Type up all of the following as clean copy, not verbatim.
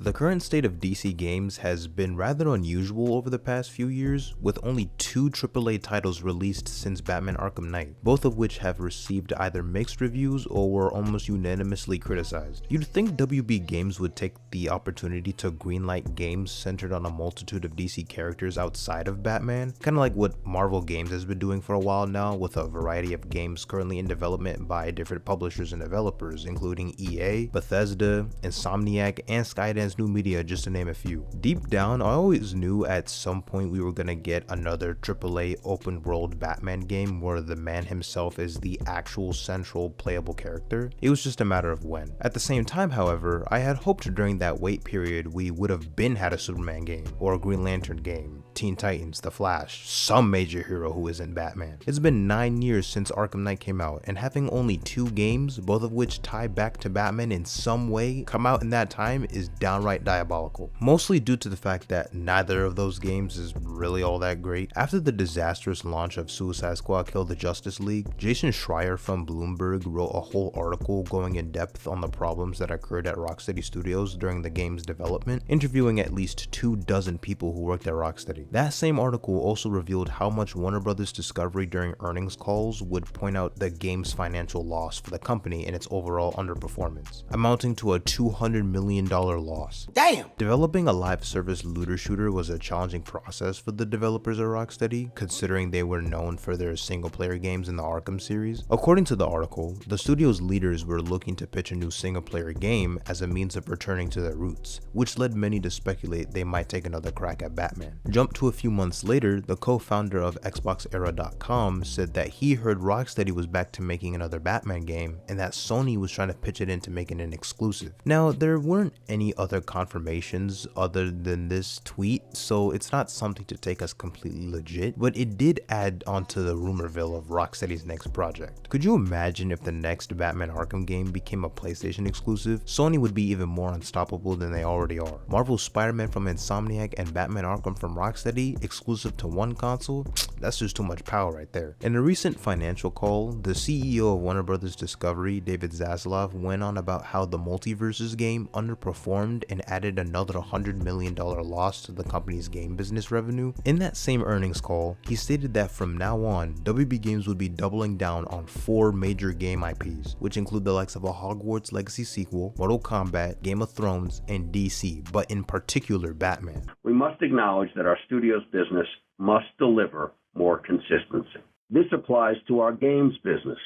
The current state of DC games has been rather unusual over the past few years, with only 2 AAA titles released since Batman Arkham Knight, both of which have received either mixed reviews or were almost unanimously criticized. You'd think WB Games would take the opportunity to greenlight games centered on a multitude of DC characters outside of Batman, kind of like what Marvel Games has been doing for a while now, with a variety of games currently in development by different publishers and developers, including EA, Bethesda, Insomniac, and Skydance New Media, just to name a few. Deep down, I always knew at some point we were gonna get another AAA open world Batman game where the man himself is the actual central playable character. It was just a matter of when. At the same time, however, I had hoped during that wait period we would have had a Superman game, or a Green Lantern game, Teen Titans, The Flash, some major hero who isn't Batman. It's been 9 years since Arkham Knight came out, and having only 2 games, both of which tie back to Batman in some way, come out in that time is downright diabolical. Mostly due to the fact that neither of those games is really all that great. After the disastrous launch of Suicide Squad Kill the Justice League, Jason Schreier from Bloomberg wrote a whole article going in depth on the problems that occurred at Rocksteady Studios during the game's development, interviewing at least 24 people who worked at Rocksteady. That same article also revealed how much Warner Brothers Discovery during earnings calls would point out the game's financial loss for the company and its overall underperformance, amounting to a $200 million loss. Damn! Developing a live service looter shooter was a challenging process for the developers at Rocksteady, considering they were known for their single-player games in the Arkham series. According to the article, the studio's leaders were looking to pitch a new single-player game as a means of returning to their roots, which led many to speculate they might take another crack at Batman. Jump to a few months later, the co-founder of XboxEra.com said that he heard Rocksteady was back to making another Batman game and that Sony was trying to pitch it into making an exclusive. Now, there weren't any other confirmations other than this tweet, so it's not something to take as completely legit, but it did add onto the rumorville of Rocksteady's next project. Could you imagine if the next Batman Arkham game became a PlayStation exclusive? Sony would be even more unstoppable than they already are. Marvel's Spider-Man from Insomniac and Batman Arkham from Rocksteady exclusive to one console? That's just too much power right there. In a recent financial call, the CEO of Warner Brothers Discovery, David Zaslav, went on about how the Multiverses game underperformed and added another $100 million loss to the company's game business revenue. In that same earnings call, he stated that from now on, WB Games would be doubling down on 4 major game IPs, which include the likes of a Hogwarts Legacy sequel, Mortal Kombat, Game of Thrones, and DC, but in particular Batman. We must acknowledge that our studio's business must deliver more consistency. This applies to our games business,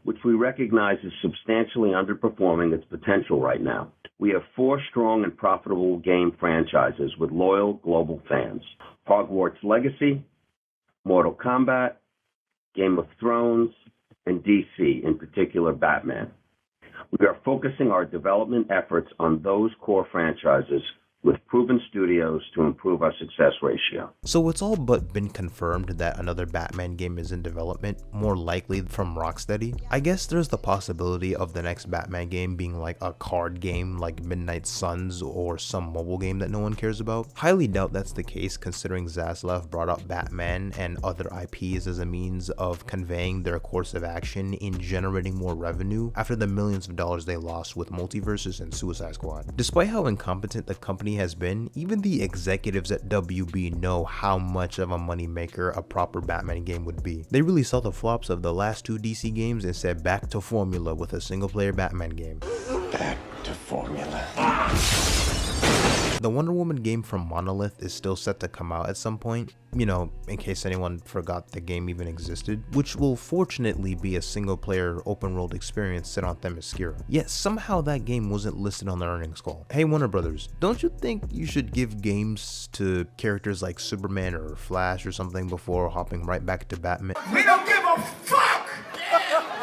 which we recognize is substantially underperforming its potential right now. We have 4 strong and profitable game franchises with loyal global fans: Hogwarts Legacy, Mortal Kombat, Game of Thrones, and DC, in particular Batman. We are focusing our development efforts on those core franchises with proven studios to improve our success ratio. So it's all but been confirmed that another Batman game is in development, more likely from Rocksteady. I guess there's the possibility of the next Batman game being like a card game like Midnight Suns or some mobile game that no one cares about. Highly doubt that's the case, considering Zaslav brought up Batman and other IPs as a means of conveying their course of action in generating more revenue after the millions of dollars they lost with Multiverses and Suicide Squad. Despite how incompetent the company has been, even the executives at WB know how much of a moneymaker a proper Batman game would be. They really saw the flops of the last 2 DC games and said back to formula with a single-player Batman game. Back to formula. The Wonder Woman game from Monolith is still set to come out at some point, you know, in case anyone forgot the game even existed, which will fortunately be a single-player open-world experience set on Themyscira. Yet somehow that game wasn't listed on the earnings call. Hey Warner Brothers, don't you think you should give games to characters like Superman or Flash or something before hopping right back to Batman? We don't give a fuck!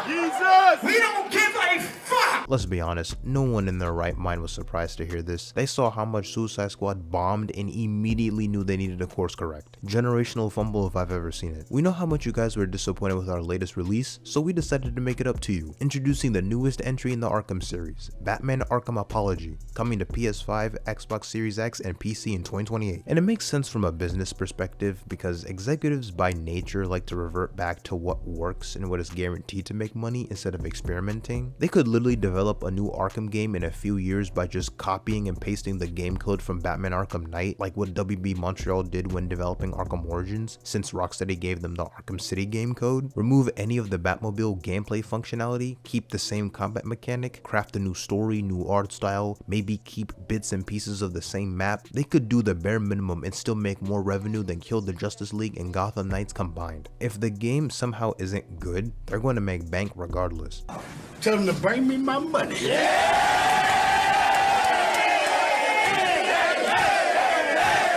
Jesus! We don't give a fuck! Let's be honest, no one in their right mind was surprised to hear this. They saw how much Suicide Squad bombed and immediately knew they needed to course correct. Generational fumble if I've ever seen it. We know how much you guys were disappointed with our latest release, so we decided to make it up to you. Introducing the newest entry in the Arkham series, Batman Arkham Apology, coming to PS5, Xbox Series X, and PC in 2028. And it makes sense from a business perspective because executives by nature like to revert back to what works and what is guaranteed to make money instead of experimenting. They could literally develop develop a new Arkham game in a few years by just copying and pasting the game code from Batman Arkham Knight, like what WB Montreal did when developing Arkham Origins, since Rocksteady gave them the Arkham City game code. Remove any of the Batmobile gameplay functionality, keep the same combat mechanic, craft a new story, new art style, maybe keep bits and pieces of the same map. They could do the bare minimum and still make more revenue than kill the Justice League and Gotham Knights combined. If the game somehow isn't good, they're going to make bank regardless. Tell them to bring me my money.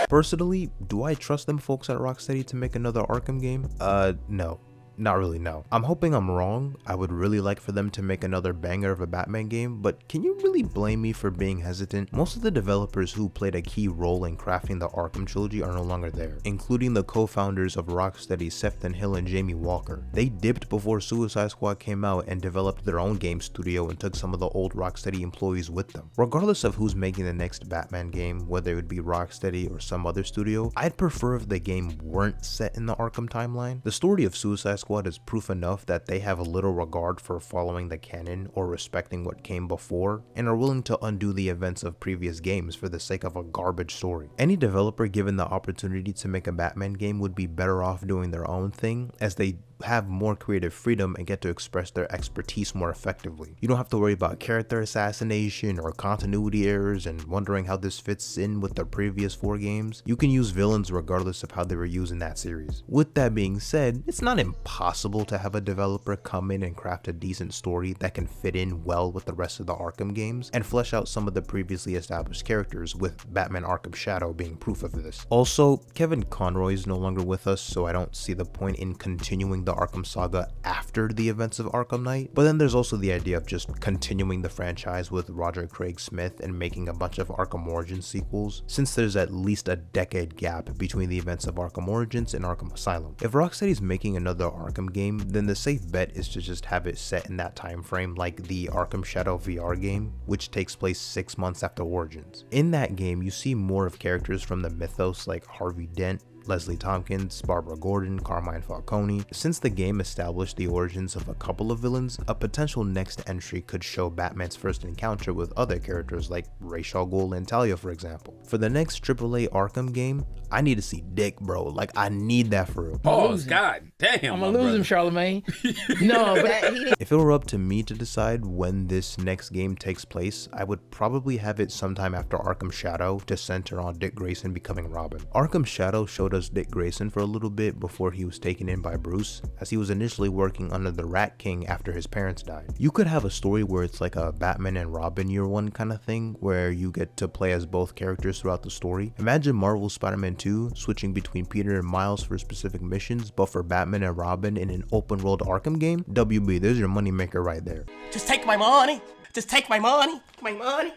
Personally, do I trust them folks at Rocksteady to make another Arkham game? No. Not really, no. I'm hoping I'm wrong. I would really like for them to make another banger of a Batman game, but can you really blame me for being hesitant? Most of the developers who played a key role in crafting the Arkham trilogy are no longer there, including the co-founders of Rocksteady, Sefton Hill and Jamie Walker. They dipped before Suicide Squad came out and developed their own game studio and took some of the old Rocksteady employees with them. Regardless of who's making the next Batman game, whether it would be Rocksteady or some other studio, I'd prefer if the game weren't set in the Arkham timeline. The story of Suicide Squad is proof enough that they have a little regard for following the canon or respecting what came before, and are willing to undo the events of previous games for the sake of a garbage story. Any developer given the opportunity to make a Batman game would be better off doing their own thing, as they have more creative freedom and get to express their expertise more effectively. You don't have to worry about character assassination or continuity errors and wondering how this fits in with the previous 4 games. You can use villains regardless of how they were used in that series. With that being said, it's not impossible to have a developer come in and craft a decent story that can fit in well with the rest of the Arkham games and flesh out some of the previously established characters, with Batman Arkham Shadow being proof of this. Also, Kevin Conroy is no longer with us, so I don't see the point in continuing the Arkham saga after the events of Arkham Knight, but then there's also the idea of just continuing the franchise with Roger Craig Smith and making a bunch of Arkham Origins sequels, since there's at least a decade gap between the events of Arkham Origins and Arkham Asylum. If Rocksteady's making another Arkham game, then the safe bet is to just have it set in that time frame, like the Arkham Shadow VR game, which takes place 6 months after Origins. In that game, you see more of characters from the mythos like Harvey Dent, Leslie Tompkins, Barbara Gordon, Carmine Falcone. Since the game established the origins of a couple of villains, a potential next entry could show Batman's first encounter with other characters like Ra's al Ghul and Talia, for example. For the next AAA Arkham game, I need to see Dick, bro. Like, I need that for real. Oh, God damn. I'm gonna lose him, Charlemagne. No, but if it were up to me to decide when this next game takes place, I would probably have it sometime after Arkham Shadow to center on Dick Grayson becoming Robin. Arkham Shadow showed us Dick Grayson for a little bit before he was taken in by Bruce, as he was initially working under the Rat King after his parents died. You could have a story where it's like a Batman and Robin year one kind of thing, where you get to play as both characters throughout the story. Imagine Marvel's Spider-Man 2 switching between Peter and Miles for specific missions, but for Batman and Robin in an open world Arkham game. WB, there's your moneymaker right there. Just take my money. Just take my money. My money.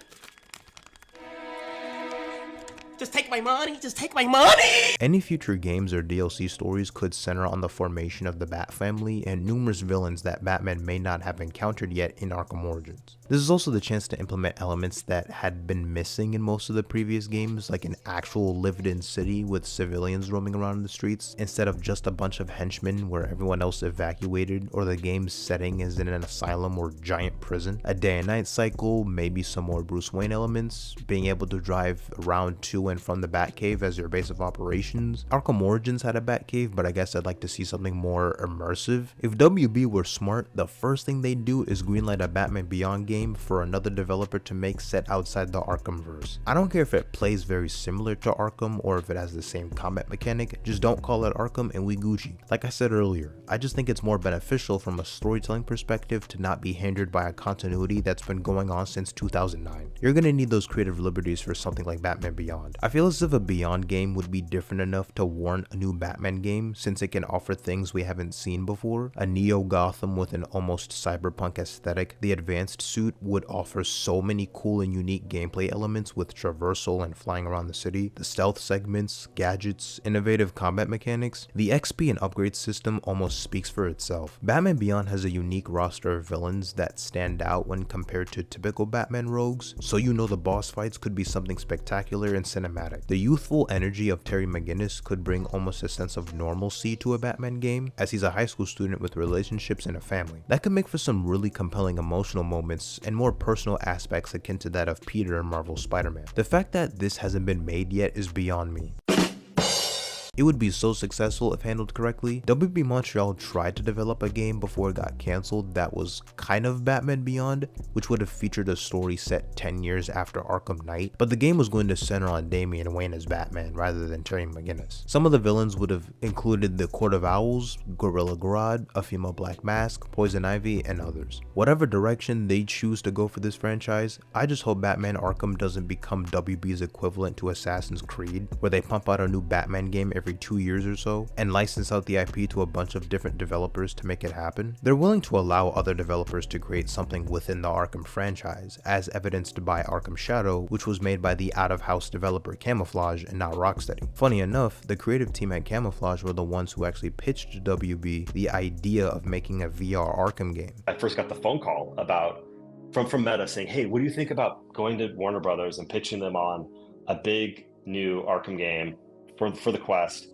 Just take my money. Just take my money. Any future games or DLC stories could center on the formation of the Batfamily and numerous villains that Batman may not have encountered yet in Arkham Origins. This is also the chance to implement elements that had been missing in most of the previous games, like an actual lived-in city with civilians roaming around in the streets, instead of just a bunch of henchmen where everyone else evacuated, or the game's setting is in an asylum or giant prison. A day and night cycle, maybe some more Bruce Wayne elements, being able to drive around to and from the Batcave as your base of operations. Arkham Origins had a Batcave, but I guess I'd like to see something more immersive. If WB were smart, the first thing they'd do is greenlight a Batman Beyond game for another developer to make set outside the Arkhamverse. I don't care if it plays very similar to Arkham or if it has the same combat mechanic, just don't call it Arkham and we Gucci. Like I said earlier, I just think it's more beneficial from a storytelling perspective to not be hindered by a continuity that's been going on since 2009. You're gonna need those creative liberties for something like Batman Beyond. I feel as if a Beyond game would be different enough to warrant a new Batman game, since it can offer things we haven't seen before. A Neo Gotham with an almost cyberpunk aesthetic. The advanced suit would offer so many cool and unique gameplay elements with traversal and flying around the city, the stealth segments, gadgets, innovative combat mechanics. The XP and upgrade system almost speaks for itself. Batman Beyond has a unique roster of villains that stand out when compared to typical Batman rogues, so you know the boss fights could be something spectacular and cinematic cinematic. The youthful energy of Terry McGinnis could bring almost a sense of normalcy to a Batman game, as he's a high school student with relationships and a family. That could make for some really compelling emotional moments and more personal aspects akin to that of Peter in Marvel's Spider-Man. The fact that this hasn't been made yet is beyond me. It would be so successful if handled correctly. WB Montreal tried to develop a game before it got cancelled that was kind of Batman Beyond, which would have featured a story set 10 years after Arkham Knight, but the game was going to center on Damian Wayne as Batman rather than Terry McGinnis. Some of the villains would have included the Court of Owls, Gorilla Grodd, a female Black Mask, Poison Ivy, and others. Whatever direction they choose to go for this franchise, I just hope Batman Arkham doesn't become WB's equivalent to Assassin's Creed, where they pump out a new Batman game every 2 years or so and license out the IP to a bunch of different developers to make it happen. They're willing to allow other developers to create something within the Arkham franchise, as evidenced by Arkham Shadow, which was made by the out-of-house developer Camouflage and not Rocksteady. Funny enough, the creative team at Camouflage were the ones who actually pitched WB the idea of making a VR Arkham game. I first got the phone call from Meta saying, hey, what do you think about going to Warner Brothers and pitching them on a big new Arkham game for the Quest?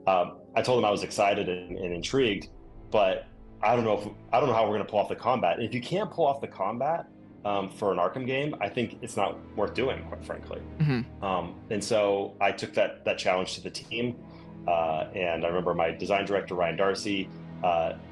I told them I was excited and intrigued, but I don't know how we're going to pull off the combat. And if you can't pull off the combat for an Arkham game, I think it's not worth doing, quite frankly. And so I took that challenge to the team, and I remember my design director Ryan Darcy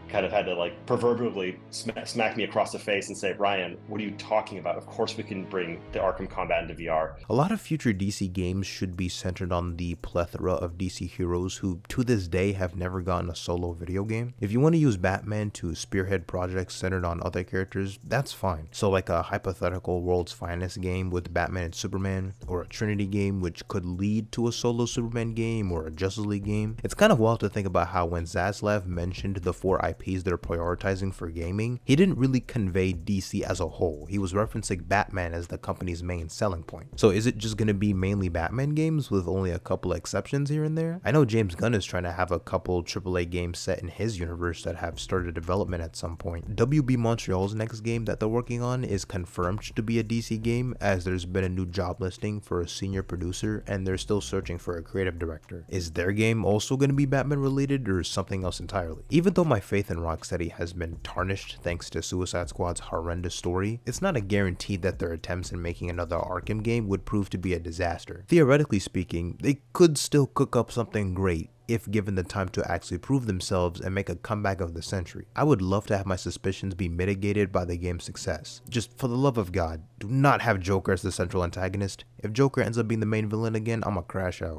kind of had to like proverbially smack me across the face and say, Ryan, what are you talking about? Of course we can bring the Arkham combat into VR. A lot of future DC games should be centered on the plethora of DC heroes who to this day have never gotten a solo video game. If you want to use Batman to spearhead projects centered on other characters, that's fine. So like a hypothetical World's Finest game with Batman and Superman, or a Trinity game which could lead to a solo Superman game or a Justice League game. It's kind of wild to think about how when Zaslav mentioned the 4 IPs they're prioritizing for gaming, he didn't really convey DC as a whole. He was referencing Batman as the company's main selling point. So is it just going to be mainly Batman games with only a couple exceptions here and there? I know James Gunn is trying to have a couple AAA games set in his universe that have started development at some point. WB Montreal's next game that they're working on is confirmed to be a DC game, as there's been a new job listing for a senior producer and they're still searching for a creative director. Is their game also going to be Batman related or something else entirely? Even though my faith in Rocksteady has been tarnished thanks to Suicide Squad's horrendous story, it's not a guarantee that their attempts in making another Arkham game would prove to be a disaster. Theoretically speaking, they could still cook up something great if given the time to actually prove themselves and make a comeback of the century. I would love to have my suspicions be mitigated by the game's success. Just for the love of God, do not have Joker as the central antagonist. If Joker ends up being the main villain again, I'ma crash out.